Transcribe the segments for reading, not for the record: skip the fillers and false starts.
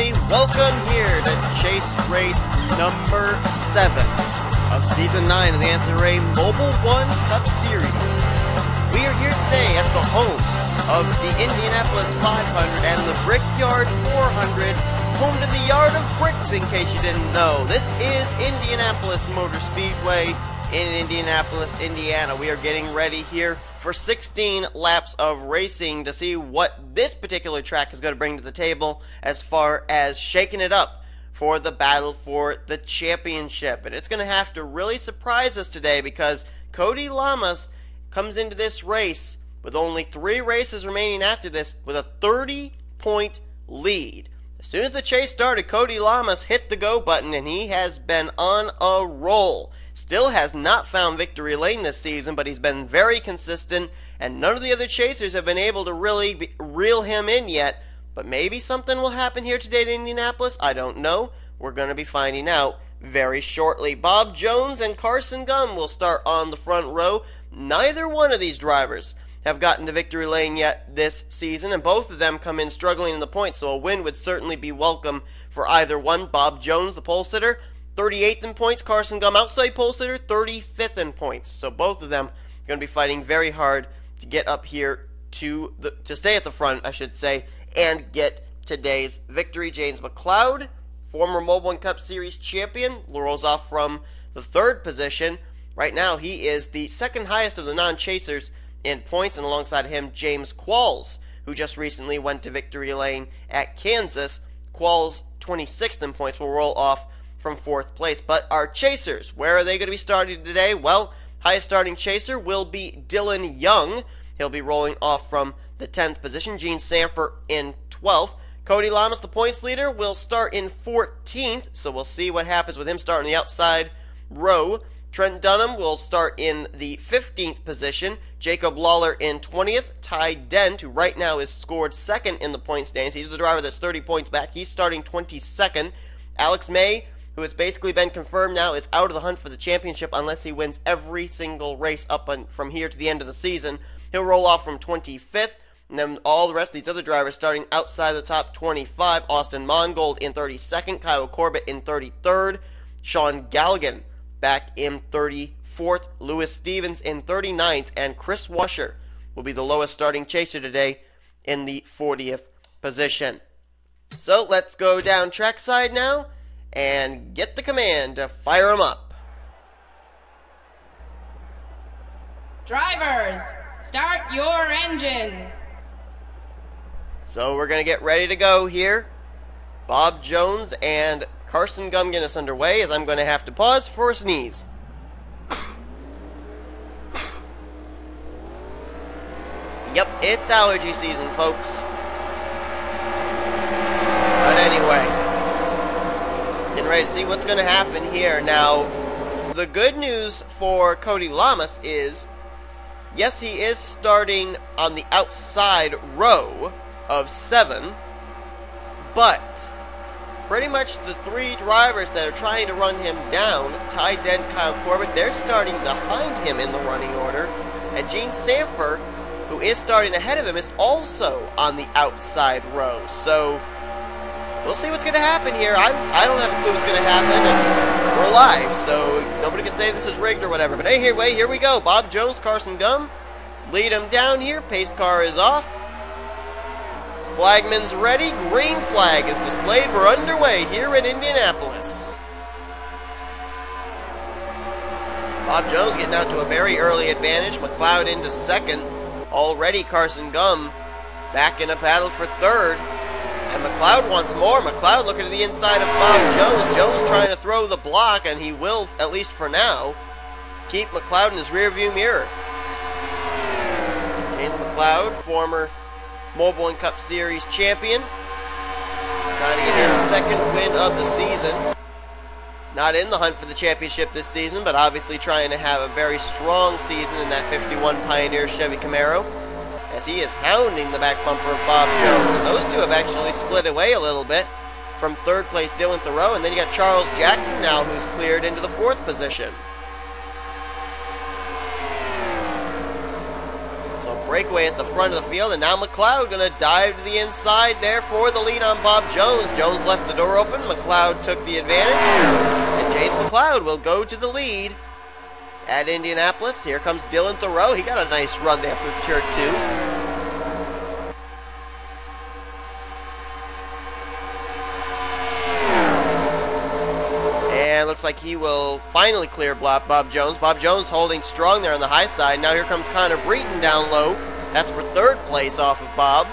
everybody. Welcome here to Chase Race number 7 of Season 9 of the NNSCRA Mobil1 Cup Series. We are here today at the home of the Indianapolis 500 and the Brickyard 400, home to the Yard of Bricks, in case you didn't know. This is Indianapolis Motor Speedway in Indianapolis, Indiana. We are getting ready here for 16 laps of racing to see what this particular track is going to bring to the table as far as shaking it up for the battle for the championship. And it's going to have to really surprise us today because Cody Lamas comes into this race with only 3 races remaining after this with a 30-point lead. As soon as the chase started, Cody Lamas hit the go button and he has been on a roll. Still has not found victory lane this season, but he's been very consistent, and none of the other chasers have been able to really reel him in yet. But maybe something will happen here today in Indianapolis. I don't know. We're going to be finding out very shortly. Bob Jones and Carson Gum will start on the front row. Neither one of these drivers have gotten to victory lane yet this season, and both of them come in struggling in the points, so a win would certainly be welcome for either one. Bob Jones, the pole sitter, 38th in points. Carson Gum, outside pole sitter, 35th in points. So both of them are going to be fighting very hard to get up here to stay at the front, I should say, and get today's victory. James McLeod, former Mobil1 Cup Series champion, rolls off from the 3rd position. Right now, he is the 2nd highest of the non-chasers in points, and alongside him, James Qualls, who just recently went to victory lane at Kansas. Qualls, 26th in points, will roll off from 4th place. But our chasers, where are they going to be starting today? Well, highest starting chaser will be Dylan Young. He'll be rolling off from the 10th position. Gene Samper in 12th. Cody Lamas, the points leader, will start in 14th, so we'll see what happens with him starting the outside row. Trent Dunham will start in the 15th position. Jacob Lawler in 20th. Ty Dent, who right now is scored 2nd in the point standings. He's the driver that's 30 points back. He's starting 22nd. Alex May, who has basically been confirmed now, is out of the hunt for the championship unless he wins every single race up from here to the end of the season. He'll roll off from 25th, and then all the rest of these other drivers starting outside the top 25. Austin Mongold in 32nd, Kyle Corbett in 33rd, Sean Galligan back in 34th, Lewis Stevens in 39th, and Chris Washer will be the lowest starting chaser today in the 40th position. So let's go down trackside now and get the command to fire them up. Drivers, start your engines. So we're going to get ready to go here. Bob Jones and Carson Gum get us underway, as I'm going to have to pause for a sneeze. Yep, it's allergy season, folks. But anyway, getting ready to see what's going to happen here. Now, the good news for Cody Lamas is, yes, he is starting on the outside row of 7, but pretty much the 3 drivers that are trying to run him down, Ty Dent, Kyle Corbett, they're starting behind him in the running order, and Gene Sanford, who is starting ahead of him, is also on the outside row. So we'll see what's going to happen here. I don't have a clue what's going to happen, and we're live, so nobody can say this is rigged or whatever. But anyway, here we go. Bob Jones, Carson Gum, lead him down here. Pace car is off. Flagman's ready. Green flag is displayed. We're underway here in Indianapolis. Bob Jones getting out to a very early advantage. McLeod into 2nd. Already Carson Gum back in a battle for 3rd. And McLeod wants more. McLeod looking to the inside of Bob Jones. Jones trying to throw the block, and he will, at least for now, keep McLeod in his rearview mirror. James McLeod, former Mobil1 Cup Series champion, trying to get his 2nd win of the season. Not in the hunt for the championship this season, but obviously trying to have a very strong season in that 51 Pioneer Chevy Camaro, as he is hounding the back bumper of Bob Jones. And those two have actually split away a little bit from 3rd place Dylan Thoreau, and then you got Charles Jackson now, who's cleared into the 4th position. So Breakaway at the front of the field, and now McLeod going to dive to the inside there for the lead on Bob Jones. Jones left the door open. McLeod took the advantage, and James McLeod will go to the lead at Indianapolis. Here comes Dylan Thoreau. He got a nice run there for turn 2. And looks like he will finally clear Bob Jones. Bob Jones holding strong there on the high side. Now here comes Connor Breton down low. That's for third place off of Bob.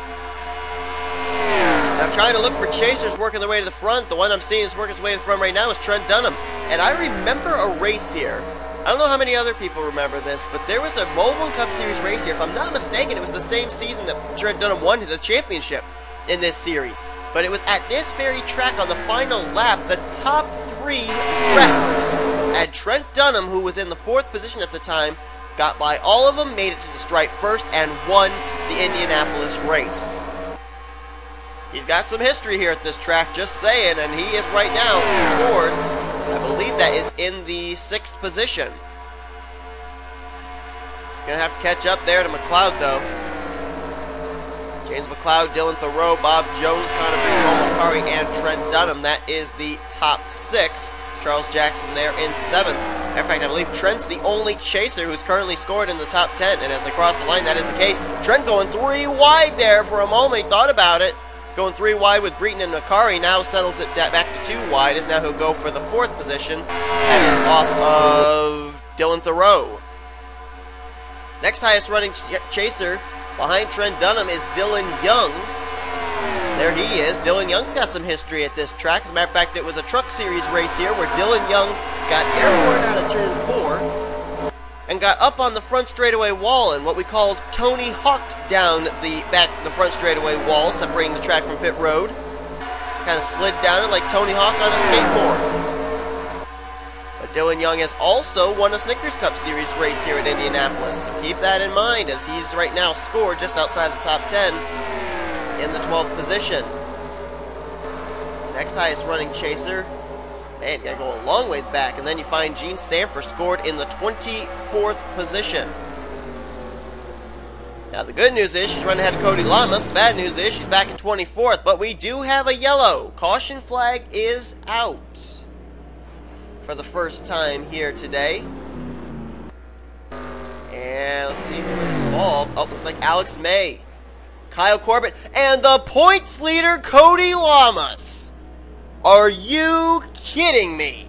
And I'm trying to look for chasers working their way to the front. The one I'm seeing is working his way to the front right now is Trent Dunham. And I remember a race here. I don't know how many other people remember this, but there was a Mobil 1 Cup Series race here. If I'm not mistaken, it was the same season that Trent Dunham won the championship in this series. But it was at this very track on the final lap, the top 3 wrecked. And Trent Dunham, who was in the 4th position at the time, got by all of them, made it to the stripe first, and won the Indianapolis race. He's got some history here at this track, just saying, and he is right now scored. I believe that is in the 6th position. He's going to have to catch up there to McLeod, though. James McLeod, Dylan Thoreau, Bob Jones, Connor Breton, Makari, and Trent Dunham. That is the top 6. Charles Jackson there in 7th. In fact, I believe Trent's the only chaser who's currently scored in the top 10. And as they cross the line, that is the case. Trent going 3 wide there for a moment. He thought about it. Going 3 wide with Breton and Makari. Now settles it back to 2 wide. As now he'll go for the 4th position. That is off of Dylan Thoreau. Next highest running chaser behind Trent Dunham is Dylan Young. There he is. Dylan Young's got some history at this track. As a matter of fact, it was a truck series race here where Dylan Young got airborne out of turn 4 and got up on the front straightaway wall and what we called Tony Hawked down the front straightaway wall, separating the track from pit road. Kind of slid down it like Tony Hawk on a skateboard. But Dylan Young has also won a Snickers Cup Series race here at Indianapolis. So keep that in mind as he's right now scored just outside the top 10 in the 12th position. Next highest running chaser. Man, you gotta go a long ways back. And then you find Gene Sanford scored in the 24th position. Now the good news is she's running ahead of Cody Lamas. The bad news is she's back in 24th. But we do have a yellow. Caution flag is out for the first time here today. And let's see who's involved. Oh, looks like Alex May, Kyle Corbett, and the points leader, Cody Lamas. Are you kidding me?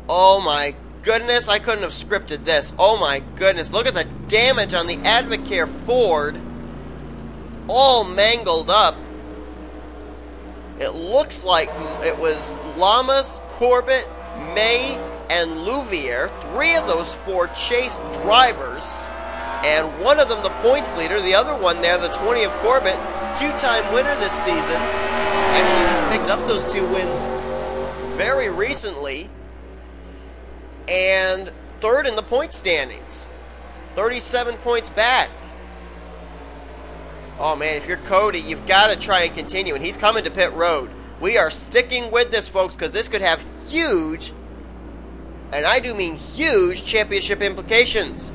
Oh my goodness, I couldn't have scripted this. Oh my goodness, look at the damage on the Advocare Ford. All mangled up. It looks like it was Lamas, Corbett, May, and Louvier. 3 of those 4 chase drivers. And one of them the points leader. The other one there, the 20 of Corbett, 2-time winner this season. Actually picked up those 2 wins very recently. And 3rd in the point standings. 37 points back. Oh man, if you're Cody, you've got to try and continue, and he's coming to pit road. We are sticking with this, folks, because this could have huge, and I do mean huge, championship implications.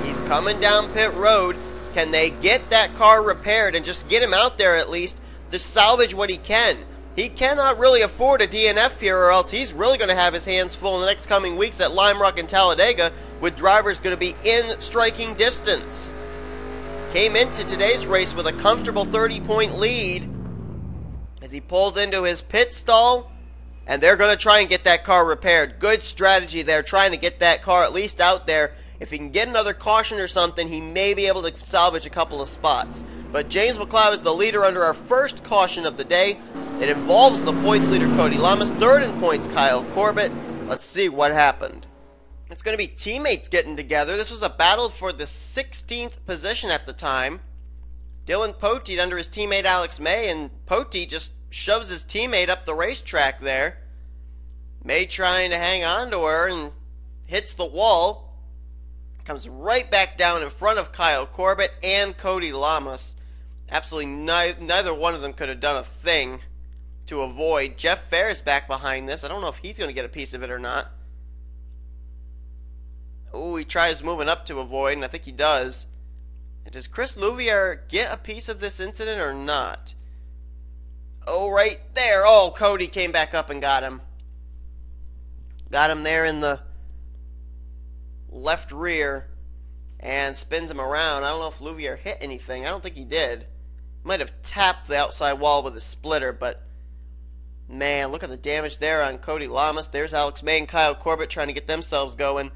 He's coming down pit road. Can they get that car repaired and just get him out there at least to salvage what he can? He cannot really afford a DNF here, or else he's really going to have his hands full in the next coming weeks at Lime Rock and Talladega, with drivers going to be in striking distance. Came into today's race with a comfortable 30-point lead as he pulls into his pit stall, and they're going to try and get that car repaired. Good strategy there, trying to get that car at least out there. If he can get another caution or something, he may be able to salvage a couple of spots. But James McLeod is the leader under our first caution of the day. It involves the points leader, Cody Lamas. 3rd in points, Kyle Corbett. Let's see what happened. It's going to be teammates getting together. This was a battle for the 16th position at the time. Dylan Poteet under his teammate Alex May, and Poteet just shoves his teammate up the racetrack there. May trying to hang on to her and hits the wall. Comes right back down in front of Kyle Corbett and Cody Lamas. Absolutely neither one of them could have done a thing to avoid. Jeff Ferris back behind this. I don't know if he's going to get a piece of it or not. Oh, he tries moving up to avoid, and I think he does. And does Chris Louvier get a piece of this incident or not? Oh, right there. Oh, Cody came back up and got him. Got him there in the left rear and spins him around. I don't know if Louvier hit anything. I don't think he did. Might have tapped the outside wall with a splitter, but man, look at the damage there on Cody Lamas. There's Alex May and Kyle Corbett trying to get themselves going. A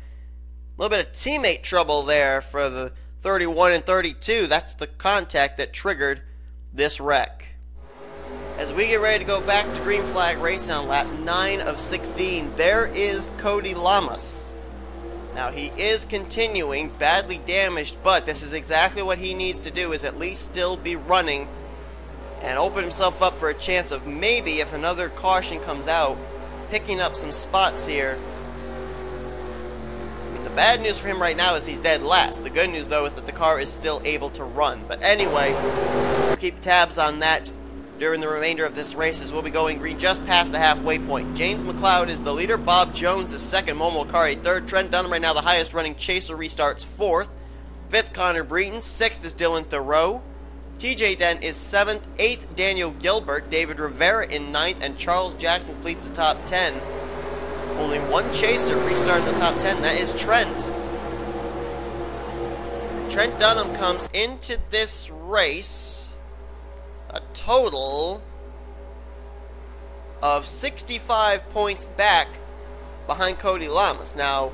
little bit of teammate trouble there for the 31 and 32. That's the contact that triggered this wreck. As we get ready to go back to green flag race on lap 9 of 16, there is Cody Lamas. Now, he is continuing, badly damaged, but this is exactly what he needs to do, is at least still be running and open himself up for a chance of maybe, if another caution comes out, picking up some spots here. I mean, the bad news for him right now is he's dead last. The good news, though, is that the car is still able to run. But anyway, we'll keep tabs on that during the remainder of this race as we'll be going green just past the halfway point. James McLeod is the leader. Bob Jones is second. Momo Akari third. Trent Dunham right now the highest running chaser restarts fourth. Fifth, Connor Breton. Sixth is Dylan Thoreau. TJ Dent is seventh. Eighth, Daniel Gilbert. David Rivera in ninth. And Charles Jackson completes the top 10. Only one chaser restarting the top 10. That is Trent. Trent Dunham comes into this race a total of 65 points back behind Cody Lamas. Now,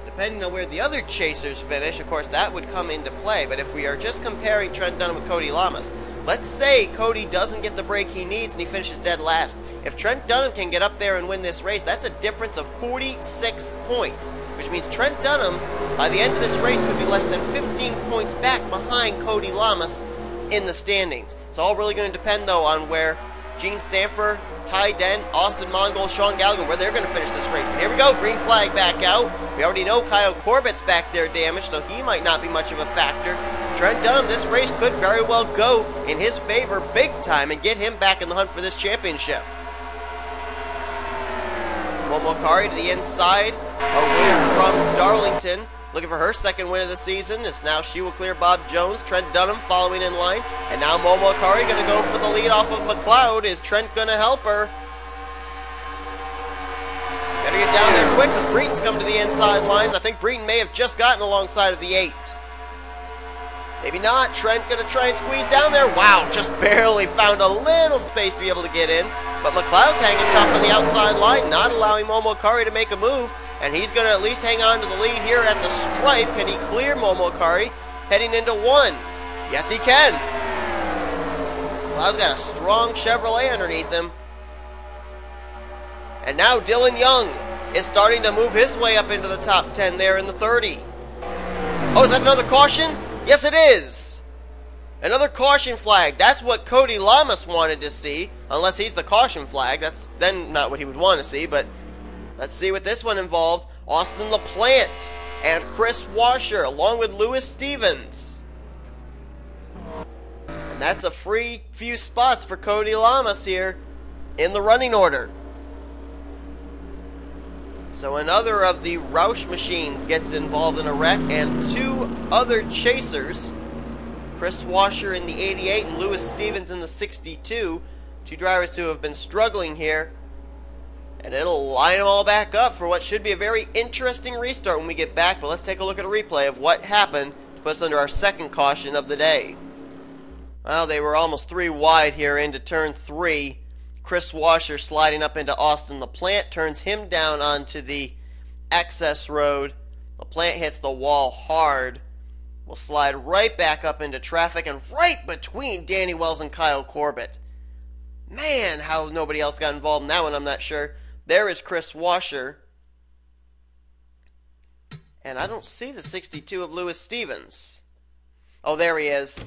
depending on where the other chasers finish, of course, that would come into play. But if we are just comparing Trent Dunham with Cody Lamas, let's say Cody doesn't get the break he needs and he finishes dead last. If Trent Dunham can get up there and win this race, that's a difference of 46 points, which means Trent Dunham, by the end of this race, could be less than 15 points back behind Cody Lamas in the standings. It's all really going to depend, though, on where Gene Sanford, Ty Dent, Austin Mongol, Sean Gallagher, where they're going to finish this race. But here we go, green flag back out. We already know Kyle Corbett's back there damaged, so he might not be much of a factor. Trent Dunham, this race could very well go in his favor big time and get him back in the hunt for this championship. Momo Akari to the inside, a win from Darlington. Looking for her second win of the season. It's now she will clear Bob Jones. Trent Dunham following in line. And now Momo Akari going to go for the lead off of McLeod. Is Trent going to help her? Gotta get down there quick because Breton's coming to the inside line. I think Breton may have just gotten alongside of the 8. Maybe not. Trent going to try and squeeze down there. Wow, just barely found a little space to be able to get in. But McLeod's hanging tough on the outside line, not allowing Momo Akari to make a move. And he's going to at least hang on to the lead here at the stripe. Can he clear Momo Akari heading into 1? Yes, he can. McLeod's got a strong Chevrolet underneath him. And now Dylan Young is starting to move his way up into the top 10 there in the 30. Oh, is that another caution? Yes, it is. Another caution flag. That's what Cody Lamas wanted to see. Unless he's the caution flag. That's then not what he would want to see, but let's see what this one involved. Austin LaPlante and Chris Washer along with Lewis Stevens. And that's a free few spots for Cody Lamas here in the running order. So another of the Roush machines gets involved in a wreck, and 2 other chasers, Chris Washer in the 88 and Lewis Stevens in the 62, 2 drivers who have been struggling here. And it'll line them all back up for what should be a very interesting restart when we get back. But let's take a look at a replay of what happened to put us under our second caution of the day. Well, they were almost 3 wide here into turn 3. Chris Washer sliding up into Austin LaPlante, turns him down onto the access road. LaPlante hits the wall hard. Will slide right back up into traffic and right between Danny Wells and Kyle Corbett. Man, how nobody else got involved in that one, I'm not sure. There is Chris Washer. And I don't see the 62 of Lewis Stevens. Oh, there he is.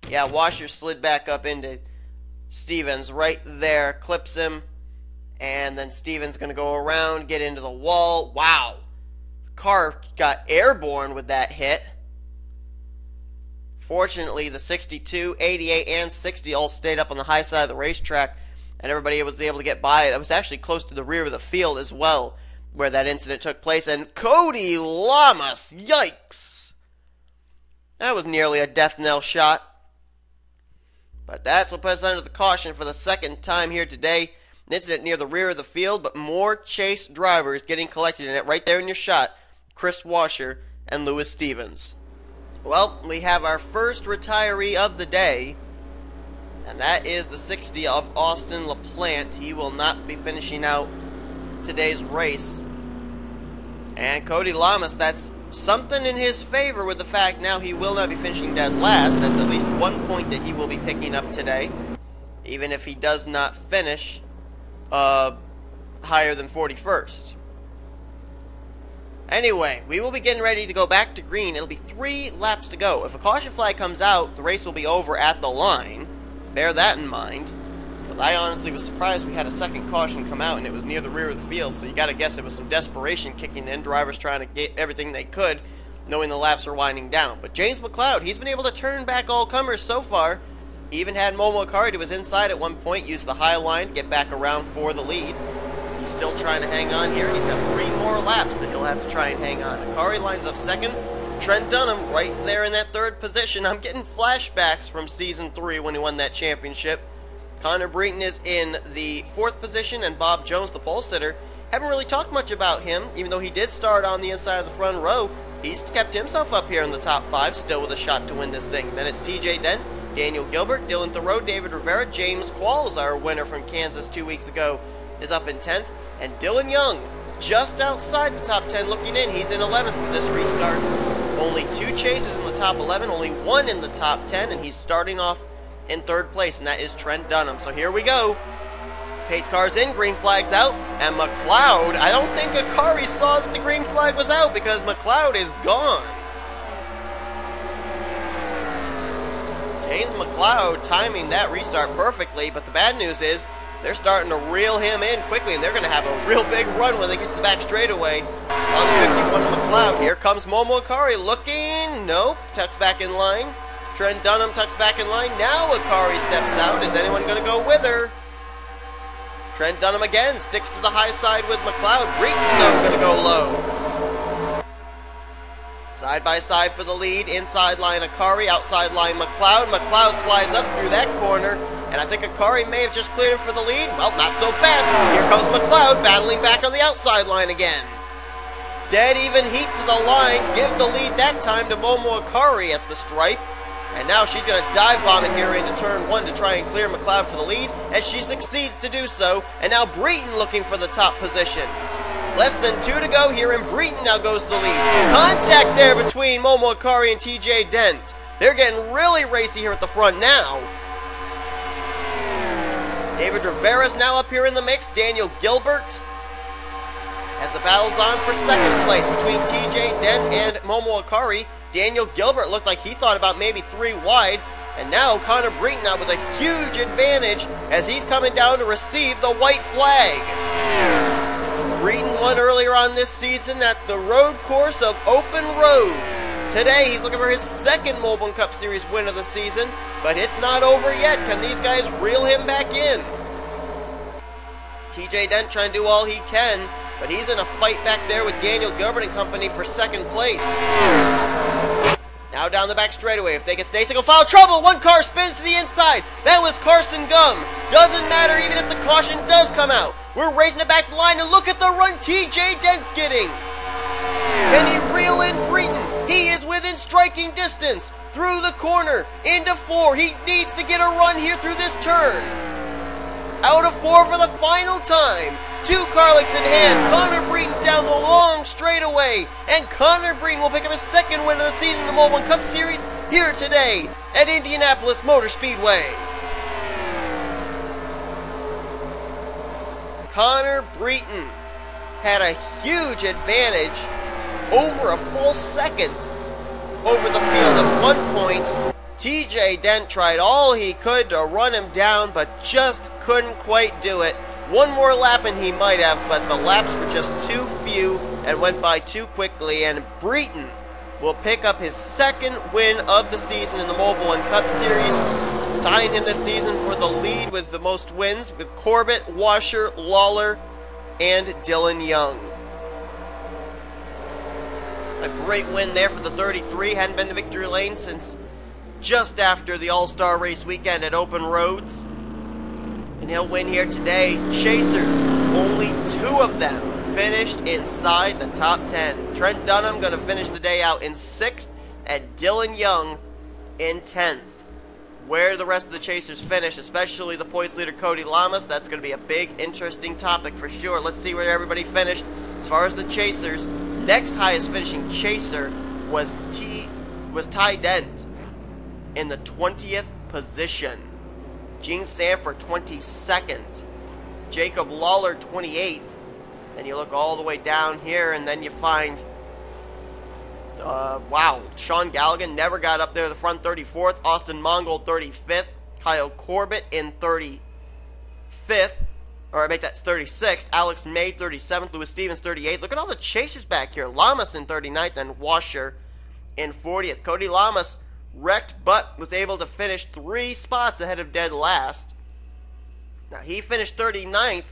Yeah, Washer slid back up into Stevens right there. Clips him. And then Stevens going to go around, get into the wall. Wow. The car got airborne with that hit. Fortunately, the 62, 88, and 60 all stayed up on the high side of the racetrack, and everybody was able to get by. That was actually close to the rear of the field as well. where that incident took place, and Cody Lamas, yikes! That was nearly a death knell shot. But that's what puts us under the caution for the second time here today. An incident near the rear of the field, but more Chase drivers getting collected in it right there in your shot. Chris Washer and Lewis Stevens. Well, we have our first retiree of the day, and that is the 60 of Austin LaPlante. He will not be finishing out today's race. And Cody Lamas, that's something in his favor with the fact now he will not be finishing dead last. That's at least 1 point that he will be picking up today, even if he does not finish higher than 41st. Anyway, we will be getting ready to go back to green. It'll be 3 laps to go. If a caution flag comes out, the race will be over at the line. Bear that in mind. But I honestly was surprised we had a second caution come out and it was near the rear of the field, so you gotta guess it was some desperation kicking in, drivers trying to get everything they could, knowing the laps are winding down. But James McLeod, he's been able to turn back all comers so far. He even had Mobil1 to his inside at one point, used the high line to get back around for the lead. He's still trying to hang on here, and he's got 3 more laps that he'll have to try and hang on. Akari lines up second. Trent Dunham right there in that 3rd position. I'm getting flashbacks from Season 3 when he won that championship. Connor Breton is in the 4th position, and Bob Jones, the pole sitter. Haven't really talked much about him, even though he did start on the inside of the front row. He's kept himself up here in the top 5, still with a shot to win this thing. Then it's TJ Dent, Daniel Gilbert, Dylan Thoreau, David Rivera, James Qualls, our winner from Kansas 2 weeks ago, is up in 10th. And Dylan Young, just outside the top 10 looking in. He's in 11th for this restart. Only 2 chases in the top 11, only 1 in the top 10, and he's starting off in 3rd place, and that is Trent Dunham. So here we go. Pace car's in, green flag's out, and McLeod, I don't think Akari saw that the green flag was out because McLeod is gone. James McLeod timing that restart perfectly, but the bad news is they're starting to reel him in quickly, and they're going to have a real big run when they get to the back straightaway on the 51 of McLeod. Here comes Momo Akari looking, nope, tucks back in line. Trent Dunham tucks back in line. Now Akari steps out. Is anyone going to go with her? Trent Dunham again sticks to the high side with McLeod. Breton's going to go low. Side by side for the lead. Inside line Akari, outside line McLeod. McLeod slides up through that corner, and I think Akari may have just cleared him for the lead. Well, not so fast. Here comes McLeod battling back on the outside line again. Dead even heat to the line. Give the lead that time to Momo Akari at the stripe. And now she's going to dive bomb it here into turn 1 to try and clear McLeod for the lead, and she succeeds to do so. And now Breton looking for the top position. Less than 2 to go here, and Breton now goes to the lead. Contact there between Momo Akari and TJ Dent. They're getting really racy here at the front now. David Rivera's now up here in the mix. Daniel Gilbert, as the battle's on for 2nd place between TJ Dent and Momo Akari. Daniel Gilbert looked like he thought about maybe 3 wide. And now Connor Breton now with a huge advantage as he's coming down to receive the white flag. Breton won earlier on this season at the road course of Open Roads. Today he's looking for his 2nd Mobil1 Cup Series win of the season. But it's not over yet. Can these guys reel him back in? TJ Dent trying to do all he can, but he's in a fight back there with Daniel Gilbert and company for 2nd place. Now down the back straightaway. If they can stay single file, trouble! 1 car spins to the inside. That was Carson Gum. Doesn't matter even if the caution does come out. We're racing it back the line, and look at the run TJ Dent's getting. Can he reel in Breton? He is within striking distance. Through the corner, into 4. He needs to get a run here through this turn. Out of 4 for the final time. 2 car lengths in hand. Connor Breton down the long straightaway. And Connor Breton will pick up his 2nd win of the season in the Mobil1 Cup Series here today at Indianapolis Motor Speedway. Connor Breton had a huge advantage over a full 2nd over the field at one point. TJ Dent tried all he could to run him down, but just couldn't quite do it. 1 more lap and he might have, but the laps were just too few and went by too quickly, and Breton will pick up his 2nd win of the season in the Mobil1 Cup Series, tying him this season for the lead with the most wins with Corbett, Washer, Lawler, and Dylan Young. A great win there for the 33. Hadn't been to victory lane since just after the All-Star race weekend at Open Roads. And he'll win here today. Chasers, only 2 of them finished inside the top 10. Trent Dunham going to finish the day out in 6th, and Dylan Young in 10th. Where the rest of the Chasers finish, especially the points leader Cody Lamas, that's going to be a big, interesting topic for sure. Let's see where everybody finished. As far as the Chasers, next highest finishing Chaser was Ty Dent in the 20th position. Gene Sanford 22nd. Jacob Lawler 28th. Then you look all the way down here, and then you find Sean Galligan never got up there to the front, 34th. Austin Mongold, 35th. Kyle Corbett in 35th. Or I make that 36th. Alex May, 37th. Lewis Stevens, 38th. Look at all the Chasers back here. Lamas in 39th and Washer in 40th. Cody Lamas wrecked, but was able to finish 3 spots ahead of dead last. Now, he finished 39th.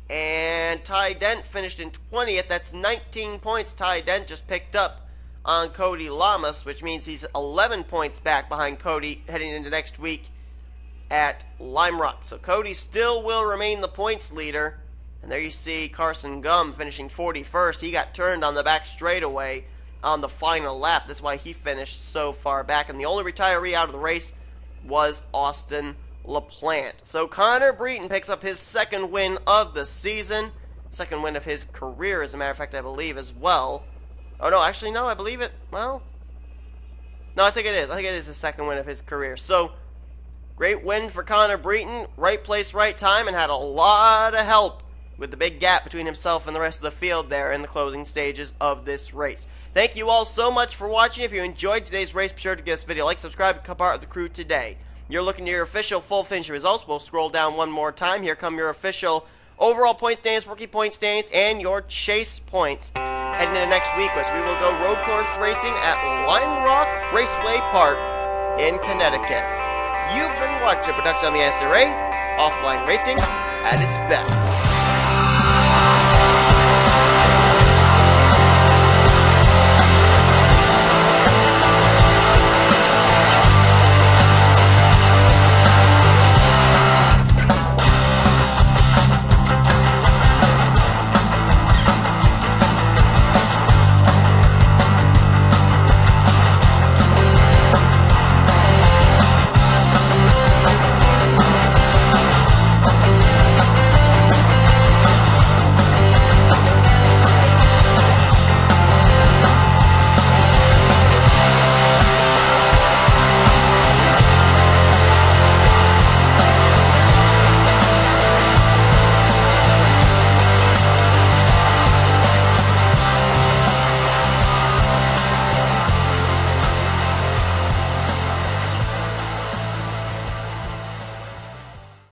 And Ty Dent finished in 20th. That's 19 points Ty Dent just picked up on Cody Lamas, which means he's 11 points back behind Cody heading into next week at Lime Rock. So Cody still will remain the points leader. And there you see Carson Gum finishing 41st. He got turned on the back straightaway on the final lap. That's why he finished so far back. And the only retiree out of the race was Austin LaPlante. So Connor Breton picks up his 2nd win of the season. 2nd win of his career, as a matter of fact, I believe, as well. Oh, no, actually, no, I believe it. Well, no, I think it is. I think it is the 2nd win of his career. So, great win for Connor Breton. Right place, right time, and had a lot of help with the big gap between himself and the rest of the field there in the closing stages of this race. Thank you all so much for watching. If you enjoyed today's race, be sure to give this video a like, subscribe, and become part of the crew today. You're looking at your official full finish results. We'll scroll down one more time. Here come your official overall point standings, rookie point standings, and your chase points heading into next week, as we will go road course racing at Lime Rock Raceway Park in Connecticut. You've been watching a production on the NNSCRA, offline racing at its best.